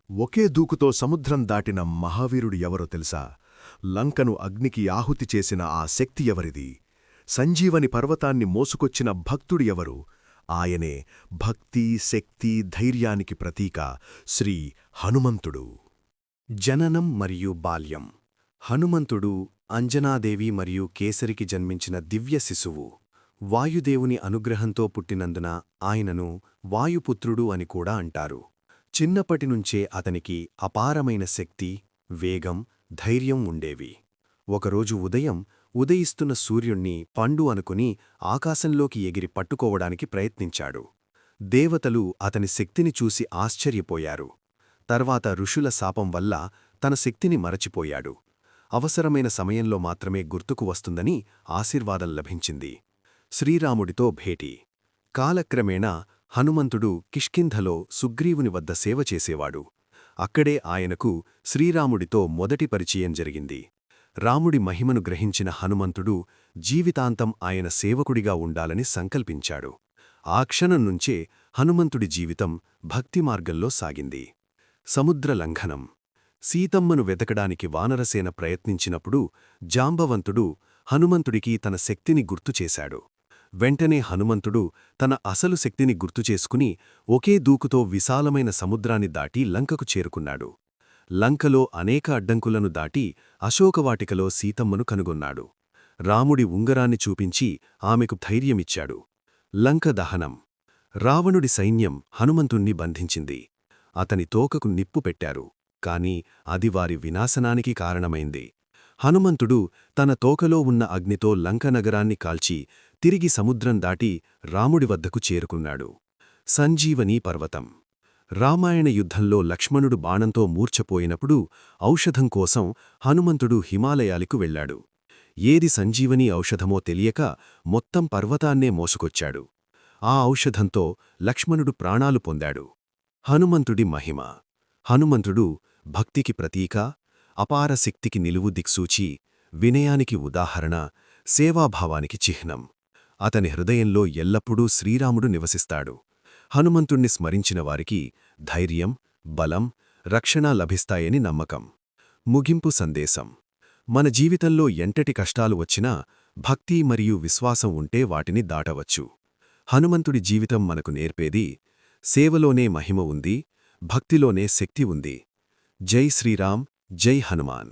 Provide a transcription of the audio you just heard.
ఒకే దూకుతో సముద్రం దాటిన మహావీరుడు ఎవరో తెలుసా? లంకను అగ్నికి ఆహుతి చేసిన ఆ శక్తి ఎవరిది? సంజీవని పర్వతాన్ని మోసుకొచ్చిన భక్తుడు ఎవరు? ఆయనే భక్తి, శక్తి, ధైర్యానికి ప్రతీక శ్రీ హనుమంతుడు. జననం మరియు బాల్యం. హనుమంతుడు అంజనాదేవి మరియు కేసరికి జన్మించిన దివ్య శిశువు. వాయుదేవుని అనుగ్రహంతో పుట్టినందున ఆయనను వాయుపుత్రుడు అని కూడా అంటారు. చిన్నప్పటినుంచే అతనికి అపారమైన శక్తి, వేగం, ధైర్యం ఉండేవి. ఒకరోజు ఉదయిస్తున్న సూర్యుణ్ణి పండు అనుకుని ఆకాశంలోకి ఎగిరి పట్టుకోవడానికి ప్రయత్నించాడు. దేవతలు అతని శక్తిని చూసి ఆశ్చర్యపోయారు. తర్వాత ఋషుల శాపం వల్ల తన శక్తిని మరచిపోయాడు. అవసరమైన సమయంలో మాత్రమే గుర్తుకు వస్తుందని ఆశీర్వాదం లభించింది. శ్రీరాముడితో భేటీ. కాలక్రమేణా హనుమంతుడు కిష్కింధలో సుగ్రీవుని వద్ద సేవ చేసేవాడు. అక్కడే ఆయనకు శ్రీరాముడితో మొదటి పరిచయం జరిగింది. రాముడి మహిమను గ్రహించిన హనుమంతుడు జీవితాంతం ఆయన సేవకుడిగా ఉండాలని సంకల్పించాడు. ఆ క్షణం నుంచే హనుమంతుడి జీవితం భక్తి మార్గంలో సాగింది. సముద్ర లంఘనం. సీతమ్మను వెతకడానికి వానరసేన ప్రయత్నించినప్పుడు జాంబవంతుడు హనుమంతుడికి తన శక్తిని గుర్తుచేశాడు. వెంటనే హనుమంతుడు తన అసలు శక్తిని గుర్తుచేసుకుని ఒకే దూకుతో విశాలమైన సముద్రాన్ని దాటి లంకకు చేరుకున్నాడు. లంకలో అనేక అడ్డంకులను దాటి అశోకవాటికలో సీతమ్మను కనుగొన్నాడు. రాముడి ఉంగరాన్ని చూపించి ఆమెకు ధైర్యమిచ్చాడు. లంక దహనం. రావణుడి సైన్యం హనుమంతుణ్ణి బంధించింది. అతని తోకకు నిప్పు పెట్టారు, కాని అది వారి వినాశనానికి కారణమైంది. హనుమంతుడు తన తోకలో ఉన్న అగ్నితో లంకనగరాన్ని కాల్చి తిరిగి సముద్రం దాటి రాముడి వద్దకు చేరుకున్నాడు. సంజీవనీ పర్వతం. రామాయణ యుద్ధంలో లక్ష్మణుడు బాణంతో మూర్ఛపోయినప్పుడు ఔషధం కోసం హనుమంతుడు హిమాలయాలకు వెళ్లాడు. ఏది సంజీవనీ ఔషధమో తెలియక మొత్తం పర్వతాన్నే మోసుకొచ్చాడు. ఆ ఔషధంతో లక్ష్మణుడు ప్రాణాలు పొందాడు. హనుమంతుడి మహిమ. హనుమంతుడు భక్తికి ప్రతీక, అపార శక్తికి నిలువు దిక్సూచి, వినయానికి ఉదాహరణ, సేవాభావానికి చిహ్నం. అతని హృదయంలో ఎల్లప్పుడూ శ్రీరాముడు నివసిస్తాడు. హనుమంతుణ్ణి స్మరించిన వారికి ధైర్యం, బలం, రక్షణ లభిస్తాయని నమ్మకం. ముగింపు సందేశం. మన జీవితంలో ఎంతటి కష్టాలు వచ్చినా భక్తి మరియు విశ్వాసం ఉంటే వాటిని దాటవచ్చు. హనుమంతుడి జీవితం మనకు నేర్పేది సేవలోనే మహిమ ఉంది, భక్తిలోనే శక్తి ఉంది. జై శ్రీరామ్, జై హనుమాన్.